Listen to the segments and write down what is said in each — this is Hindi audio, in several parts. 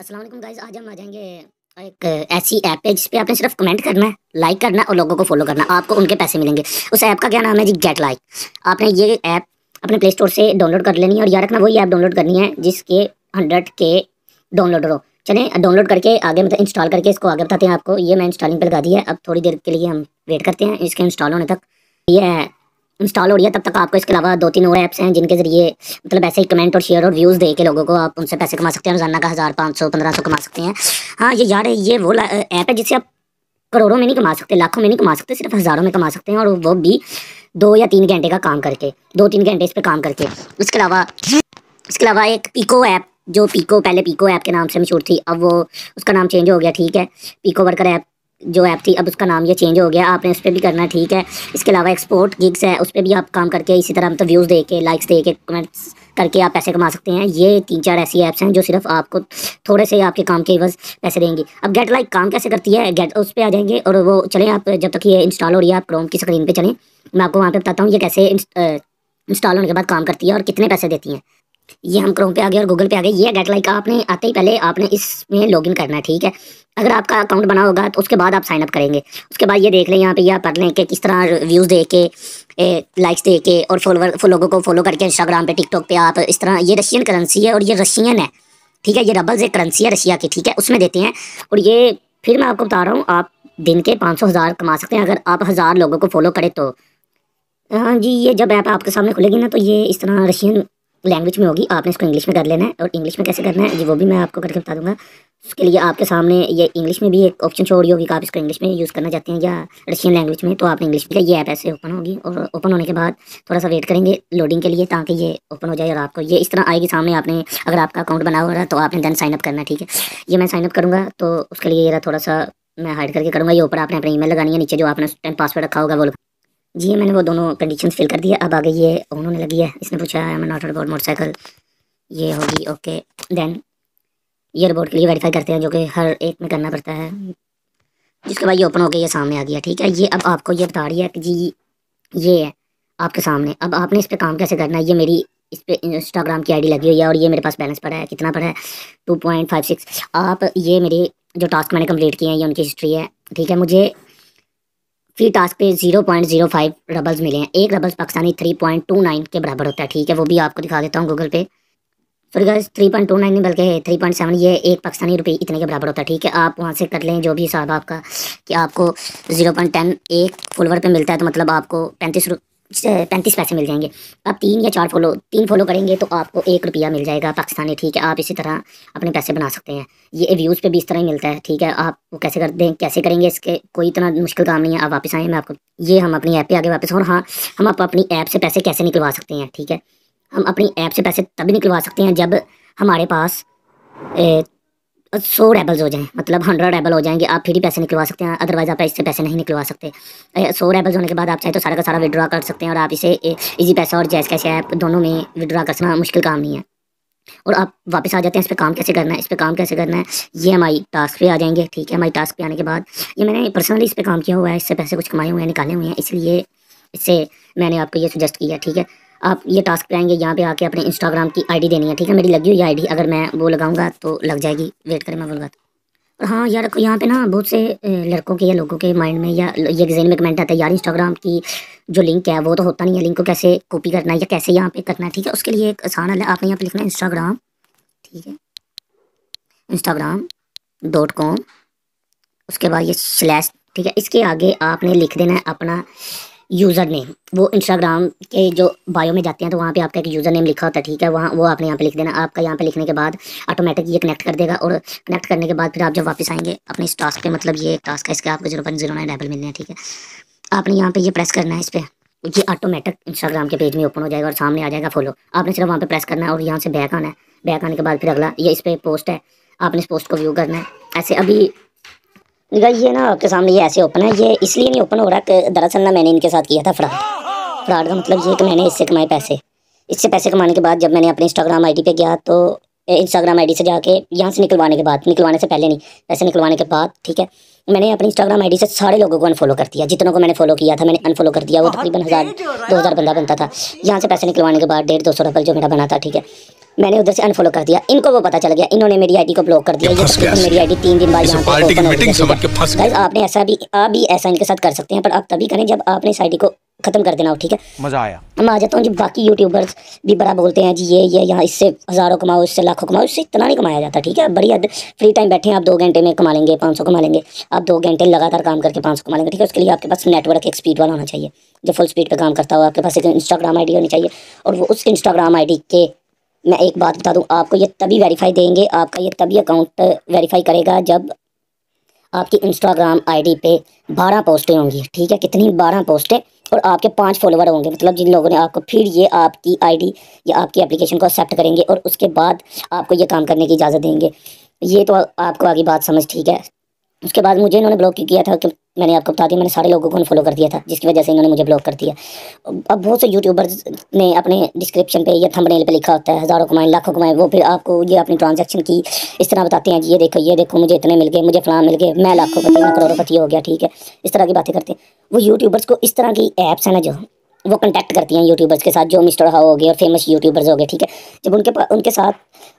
अस्सलाम वालेकुम गाइस। आज हम आ जाएंगे एक ऐसी ऐप पे जिस पे आपने सिर्फ कमेंट करना है, लाइक करना है और लोगों को फॉलो करना है। आपको उनके पैसे मिलेंगे। उस ऐप का क्या नाम है जी? Get like. आपने ये ऐप अपने प्ले स्टोर से डाउनलोड कर लेनी है और याद रखना वही ऐप डाउनलोड करनी है जिसके 100K डाउनलोडर हो। चलें डाउनलोड करके आगे मतलब इंस्टॉल करके इसको आगे बताते हैं आपको। ये मैं इंस्टॉलिंग पे लगा दी है। अब थोड़ी देर के लिए हम वेट करते हैं इसके इंस्टॉल होने तक। ये इंस्टॉल हो रही है तब तक आपको इसके अलावा 2-3 और ऐप्स हैं जिनके ज़रिए मतलब ऐसे ही कमेंट और शेयर और व्यूज़ दे के लोगों को आप उनसे पैसे कमा सकते हैं। रोजाना का 1000, 500, 1500 कमा सकते हैं। हाँ ये यार ये वो ऐप है जिससे आप करोड़ों में नहीं कमा सकते, लाखों में नहीं कमा सकते, सिर्फ हज़ारों में कमा सकते हैं और वो भी 2 या 3 घंटे का काम करके, 2-3 घंटे इस पर काम करके। इसके अलावा एक पीको ऐप, जो पीको पहले पीको ऐप के नाम से मशहूर थी, अब वो उसका नाम चेंज हो गया। ठीक है, पीको वर्कर ऐप जो ऐप थी अब उसका नाम ये चेंज हो गया। आपने उस पर भी करना है। ठीक है, इसके अलावा एक्सपोर्ट गिग्स है, उस पर भी आप काम करके इसी तरह मतलब व्यूज़ दे के, लाइक्स दे के, कमेंट्स करके आप पैसे कमा सकते हैं। ये 3-4 ऐसी ऐप्स हैं जो सिर्फ आपको थोड़े से आपके काम के एवज पैसे देंगी। अब गेट लाइक काम कैसे करती है? गेट उस पर आ जाएंगे और वो चलें आप जब तक ये इंस्टॉल हो रही है आप क्रोम की स्क्रीन पर चलें, मैं आपको वहाँ पर बताता हूँ ये कैसे इंस्टॉल होने के बाद काम करती है और कितने पैसे देती हैं। ये हम क्रोम पे आ गए और गूगल पे आ गए। ये गेट लाइक आपने आते ही पहले आपने इसमें लॉगिन करना है। ठीक है, अगर आपका अकाउंट बना होगा तो उसके बाद आप साइन अप करेंगे। उसके बाद ये देख लें यहाँ पे, या पढ़ लें कि किस तरह व्यूज़ दे के, लाइक्स दे के और लोगों को फॉलो करके इंस्टाग्राम पे, टिकटॉक पे आप इस तरह, ये रशियन करेंसी है और ये रशियन है। ठीक है, ये रबल्स एक करेंसी है रशिया की। ठीक है, उसमें देते हैं। और ये फिर मैं आपको बता रहा हूँ, आप दिन के 500 हज़ार कमा सकते हैं अगर आप 1000 लोगों को फॉलो करें तो। हाँ जी, ये जब ऐप आपके सामने खुलेगी ना तो ये इस तरह रशियन लैंग्वेज में होगी। आपने इसको इंग्लिश में कर लेना है और इंग्लिश में कैसे करना है जी वो भी मैं आपको करके बता दूंगा। उसके लिए आपके सामने ये इंग्लिश में भी एक ऑप्शन शो हो रही होगी कि आप इसको इंग्लिश में यूज़ करना चाहते हैं या रशियन लैंग्वेज में, तो आपने इंग्लिश में। ये ऐप ऐसे ओपन होगी और ओपन होने के बाद थोड़ा सा वेट करेंगे लोडिंग के लिए ताकि ये ओपन हो जाए और आपको ये इस तरह आएगी सामने। आपने अगर आपका अकाउंट बना हुआ है तो आपने देन साइनअप करना है। ठीक है, ये मैं साइनअप करूँगा तो उसके लिए ये थोड़ा सा मैं हाइड करके करूँगा। ये ऊपर आपने अपनी ईमेल लगानी है, नीचे जो आपने उस टाइम पासवर्ड रखा होगा वो जी मैंने वो दोनों कंडीशंस फिल कर दिया। अब आगे ये उन्होंने लगी है, इसने पूछा है मैं नॉट अबाउट मोटरसाइकिल, ये होगी ओके। देन ये रोबोट के लिए वेरीफाई करते हैं जो कि हर एक में करना पड़ता है। जिसके बाद ये ओपन हो गया, ये सामने आ गया। ठीक है, ये अब आपको ये बता रही है कि जी ये है आपके सामने। अब आपने इस पर काम कैसे करना है? ये मेरी इस पर इंस्टाग्राम की आईडी लगी हुई है और ये मेरे पास बैलेंस पड़ा है। कितना पड़ा है? 2.56। आप ये मेरे जो टास्क मैंने कंप्लीट किए हैं ये उनकी हिस्ट्री है। ठीक है, मुझे फ्री टास्क पे 0.05 रबल्स मिले हैं। एक रबल्स पाकिस्तानी 3.29 के बराबर होता है। ठीक है, वो भी आपको दिखा देता हूँ गूगल पे। सॉरी गाइस, 3.29 नहीं बल्कि 3.7, ये एक पाकिस्तानी रुपये इतने के बराबर होता है। ठीक है, आप वहाँ से कर लें जो भी हिसाब आपका कि आपको 0.10 एक फॉलोवर पे मिलता है तो मतलब आपको 35 पैसे मिल जाएंगे। आप 3 या 4 3 फॉलो करेंगे तो आपको 1 रुपया मिल जाएगा पाकिस्तानी। ठीक है, आप इसी तरह अपने पैसे बना सकते हैं। ये व्यूज़ पे भी इस तरह ही मिलता है। ठीक है, आप वो कैसे कर दें, कैसे करेंगे, इसके कोई इतना मुश्किल काम नहीं है। आप वापस आएँ, मैं आपको ये हम अपनी ऐप पे आगे वापस। और हाँ, हम आप अपनी ऐप से पैसे कैसे निकलवा सकते हैं? ठीक है, हम अपनी ऐप से पैसे तभी निकलवा सकते हैं जब हमारे पास 100 रेबल्स हो जाएं, मतलब 100 रेबल हो जाएंगे, आप फिर ही पैसे निकलवा सकते हैं। अदरवाइज आप इससे पैसे नहीं निकलवा सकते। 100 रेबल्स होने के बाद आप चाहे तो सारा का सारा विड्रॉ कर सकते हैं और आप इसे इजी पैसा और जैज़ कैश ऐप दोनों में विड्रॉ करना मुश्किल काम नहीं है। और आप वापस आ जाते हैं। इस पर काम कैसे करना है? इस पर काम कैसे करना है, ये हमारी टास्क पे आ जाएंगे। ठीक है, हमारी टास्क पे आने के बाद ये मैंने पर्सनली इस पर काम किया हुआ है, इससे पैसे कुछ कमाए हुए हैं, निकाले हुए हैं, इसलिए इससे मैंने आपको ये सजेस्ट किया। ठीक है, आप ये टास्क पे आएंगे, यहाँ पे आके अपने इंस्टाग्राम की आईडी देनी है। ठीक है, मेरी लगी हुई आईडी, अगर मैं वो लगाऊंगा तो लग जाएगी। वेट करें, मैं बोलूँगा। और हाँ यार, यहाँ पे ना बहुत से लड़कों के या लोगों के माइंड में या ये जहन में कमेंट आता है, यार इंस्टाग्राम की जो लिंक है वो तो होता नहीं है, लिंक को कैसे कॉपी करना है या कैसे यहाँ पे करना है? ठीक है, उसके लिए एक आसान हल है। आपने यहाँ पे लिखना है इंस्टाग्राम। ठीक है, instagram.com, उसके बाद ये स्लैश। ठीक है, इसके आगे आपने लिख देना है अपना यूज़र नेम। वो इंस्टाग्राम के जो बायो में जाते हैं तो वहाँ पे आपका एक यूज़र नेम लिखा होता है। ठीक है, वहाँ वो आपने यहाँ पे लिख देना। आपका यहाँ पे लिखने के बाद ऑटोमेटिक ये कनेक्ट कर देगा और कनेक्ट करने के बाद फिर आप जब वापस आएंगे अपने इस टास्क पे, मतलब ये टास्क है, इसके आपको 0.09 रेबल मिलने हैं। ठीक है, आपने यहाँ पे ये प्रेस करना है इस पर, ये ऑटोमेटिक इंस्टाग्राम के पेज में ओपन हो जाएगा और सामने आ जाएगा फॉलो। आपने सिर्फ वहाँ पे प्रेस करना है और यहाँ से बैक आना है। बैक आने के बाद फिर अगला ये इस पर पोस्ट है, आपने इस पोस्ट को व्यू करना है। ऐसे अभी ये ना आपके सामने ये ऐसे ओपन है। ये इसलिए नहीं ओपन हो रहा कि दरअसल ना मैंने इनके साथ किया था फ्रॉड। फ्रॉड का मतलब ये कि मैंने इससे कमाए पैसे। इससे पैसे कमाने के बाद जब मैंने अपने इंस्टाग्राम आईडी पे गया तो इंस्टाग्राम आईडी से जाके यहाँ से निकलवाने से पहले नहीं, पैसे निकलवाने के बाद, ठीक है, मैंने अपनी इंस्टाग्राम आईडी से सारे लोगों को अनफॉलो कर दिया। जितनों को मैंने फॉलो किया था मैंने अनफॉलो कर दिया। वो तकरीबन 1000-2000 बंदा बनता था। यहाँ से पैसे निकलवाने के बाद 150-200 रुपये जो मेरा बना था, ठीक है, मैंने उधर से अनफॉलो कर दिया। इनको वो पता चल गया, इन्होंने मेरी आईडी को ब्लॉक कर दिया। ये तकरीबन मेरी आईडी 3 दिन बाद यहाँ पे ओपन हो गई। गाइस आपने आप भी ऐसा इनके साथ कर सकते हैं, पर आप तभी करें जब आपने इस आईडी को खत्म कर देना हो, ठीक है। मजा आया। मैं आ जाता हूँ जी। बाकी यूट्यूबर्स भी बड़ा बोलते हैं जी ये यहाँ इससे हज़ारों कमाओ, इससे लाखों कमाओ, इससे इतना नहीं कमाया जाता, ठीक है। बड़ी हद फ्री टाइम बैठे हैं आप 2 घंटे में कमा लेंगे 500 कमा लेंगे। आप 2 घंटे लगातार काम करके 500 कमा लेंगे, ठीक है। उसके लिए आपके पास नेटवर्क एक स्पीड वाला होना चाहिए जो फुल स्पीड पे काम करता हो। आपके पास एक इंस्टाग्राम आईडी होनी चाहिए, और वो उस इंस्टाग्राम आईडी के, मैं एक बात बता दूँ आपको, ये तभी वेरीफाई देंगे, आपका ये तभी अकाउंट वेरीफाई करेगा जब आपकी इंस्टाग्राम आईडी पे 12 पोस्टें होंगी, ठीक है। कितनी? 12 पोस्टें, और आपके 5 फॉलोवर होंगे। मतलब जिन लोगों ने आपको, फिर ये आपकी आईडी या आपकी एप्लीकेशन को एक्सेप्ट करेंगे और उसके बाद आपको ये काम करने की इजाज़त देंगे। ये तो आपको आगे बात समझ, ठीक है। उसके बाद मुझे इन्होंने ब्लॉक किया था कि मैंने आपको बता दिया, मैंने सारे लोगों को अनफॉलो कर दिया था, जिसकी वजह से इन्होंने मुझे ब्लॉक कर दिया। अब बहुत से यूट्यूबर्स ने अपने डिस्क्रिप्शन पे या थंबनेल पे लिखा होता है हज़ारों कमाए, लाखों कमाए। वो फिर आपको ये अपनी ट्रांजैक्शन की इस तरह बताते हैं जी ये देखो मुझे इतने मिल गए, मुझे फलां मिल गए, मैं लाखों पति, मैं करोड़पति हो गया, ठीक है। इस तरह की बातें करते हैं वो यूट्यूबर्स को। इस तरह की ऐप्स हैं ना जो वो कॉन्टैक्ट करती हैं यूट्यूबर्स के साथ, जो मिस्टर हाउ हो गए और फेमस यूट्यूबर्स हो गए, ठीक है। जब उनके साथ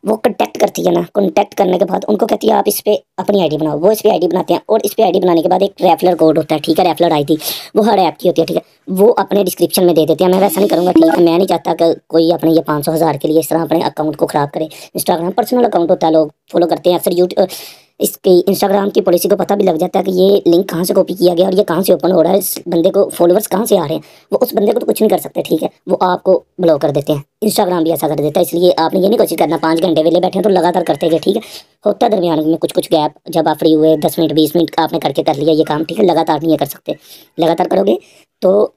वो कॉन्टैक्ट करती है ना, कॉन्टैक्ट करने के बाद उनको कहती है आप इस पे अपनी आईडी बनाओ। वो इस पे आईडी बनाते हैं, और इस पे आईडी बनाने के बाद एक रेफरल कोड होता है, ठीक है। रेफरल आईडी वो हर ऐप की होती है, ठीक है। वो अपने डिस्क्रिप्शन में दे देते हैं। मैं वैसा नहीं करूँगा, ठीक है। मैं नहीं चाहता कि कोई अपने ये 500-1000 के लिए इस तरह अपने अकाउंट को ख़राब करे। इंस्टाग्राम पर्सनल अकाउंट होता है, लोग फॉलो करते हैं अक्सर। यूट्यूब इसकी इंस्टाग्राम की पॉलिसी को पता भी लग जाता है कि ये लिंक कहाँ से कॉपी किया गया और ये कहाँ से ओपन हो रहा है, इस बंदे को फॉलोवर्स कहाँ से आ रहे हैं। वो उस बंदे को तो कुछ नहीं कर सकते, ठीक है। वो आपको ब्लॉक कर देते हैं। इंस्टाग्राम भी ऐसा कर देता है। इसलिए आपने ये नहीं कोशिश करना 5 घंटे वेले बैठे हैं तो लगातार करते गए, ठीक है। होता है दरमियान में कुछ गैप, जब आप फ्री हुए 10 मिनट 20 मिनट आपने करके कर लिया ये काम, ठीक है। लगातार नहीं ये कर सकते। लगातार करोगे तो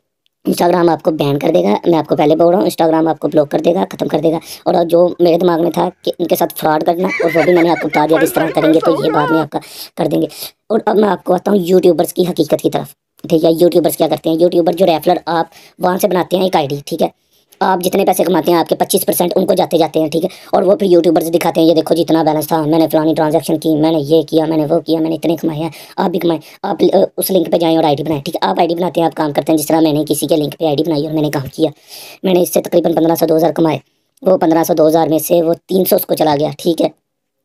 इंस्टाग्राम आपको बैन कर देगा। मैं आपको पहले बोल रहा हूँ, इंस्टाग्राम आपको ब्लॉक कर देगा, ख़त्म कर देगा। और जो मेरे दिमाग में था कि इनके साथ फ्रॉड करना, और वो भी मैंने आपको बता दिया, इस तरह करेंगे तो ये बाद में आपका कर देंगे। और अब मैं आपको आता हूँ यूट्यूबर्स की हकीकत की तरफ, ठीक है। यूट्यूबर्स क्या करते हैं? यूट्यूबर जो रेफलर आप वहाँ से बनाते हैं एक आईडी, ठीक है। आप जितने पैसे कमाते हैं आपके 25% उनको जाते हैं, ठीक है। और वो फिर यूट्यूबर्स दिखाते हैं ये देखो जितना बैलेंस था, मैंने फलानी ट्रांजैक्शन की, मैंने ये किया, मैंने वो किया, मैंने इतने कमाए हैं, आप भी कमाए। आप उस लिंक पे जाएं और आईडी बनाएं, ठीक है। आप आईडी बनाते हैं, आप काम करते हैं। जिस तरह मैंने किसी के लिंक पे आईडी बनाई और मैंने काम किया, मैंने इससे तकरीबन 1500-2000 कमाए। वो 1500-2000 में से वो 300 उसको चला गया, ठीक है,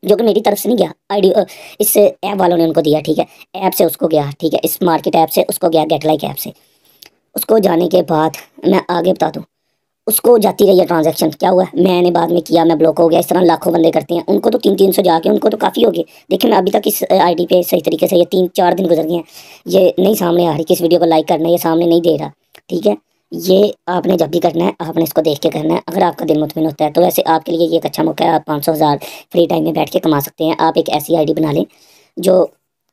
जो कि मेरी तरफ से नहीं गया। आईडी इस ऐप वालों ने उनको दिया, ठीक है। ऐप से उसको गया, ठीक है। इस मार्केट ऐप से उसको गया, गेट लाइक ऐप से उसको जाने के बाद मैं आगे बता दूँ, उसको जाती रही है ट्रांजैक्शन। क्या हुआ? मैंने बाद में किया, मैं ब्लॉक हो गया। इस तरह लाखों बंदे करते हैं। उनको तो 300 जाके उनको तो काफ़ी हो गए। देखिए मैं अभी तक इस आईडी पे सही तरीके से ये 3-4 दिन गुजर गए हैं, ये नहीं सामने आ रही कि इस वीडियो को लाइक करना है, ये सामने नहीं दे रहा, ठीक है। ये आपने जब भी करना है आपने इसको देख के करना है, अगर आपका दिल मुतमिन होता है तो। वैसे आपके लिए ये एक अच्छा मौका है, आप 500-1000 फ्री टाइम में बैठ के कमा सकते हैं। आप एक ऐसी आईडी बना लें जो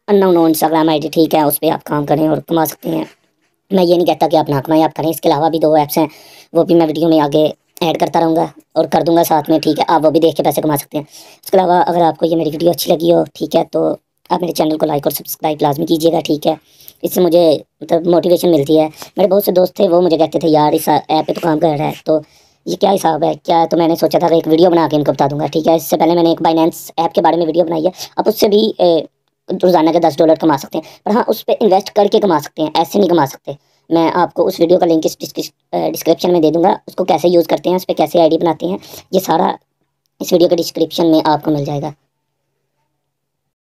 अननोन इंस्टाग्राम आईडी, ठीक है, उस पर आप काम करें और कमा सकते हैं। मैं ये नहीं कहता कि आप ना कमाएं, आप करें। इसके अलावा भी 2 ऐप्स हैं, वो भी मैं वीडियो में आगे ऐड करता रहूँगा और कर दूंगा साथ में, ठीक है। आप वो भी देख के पैसे कमा सकते हैं। इसके अलावा अगर आपको ये मेरी वीडियो अच्छी लगी हो, ठीक है, तो आप मेरे चैनल को लाइक और सब्सक्राइब लाजमी कीजिएगा, ठीक है। इससे मुझे मतलब मोटिवेशन मिलती है। मेरे बहुत से दोस्त थे, वो मुझे कहते थे यार इस ऐप पे तो काम कर रहा है, तो ये क्या हिसाब है क्या? तो मैंने सोचा था कि एक वीडियो बना के इनको बता दूंगा, ठीक है। इससे पहले मैंने एक बाइनेंस ऐप के बारे में वीडियो बनाई है। आप उससे भी रोज़ाना के $10 कमा सकते हैं, पर हाँ उस पर इन्वेस्ट करके कमा सकते हैं, ऐसे नहीं कमा सकते। मैं आपको उस वीडियो का लिंक इस डिस्क्रिप्शन में दे दूंगा। उसको कैसे यूज़ करते हैं, उस पर कैसे आईडी बनाते हैं, ये सारा इस वीडियो के डिस्क्रिप्शन में आपको मिल जाएगा।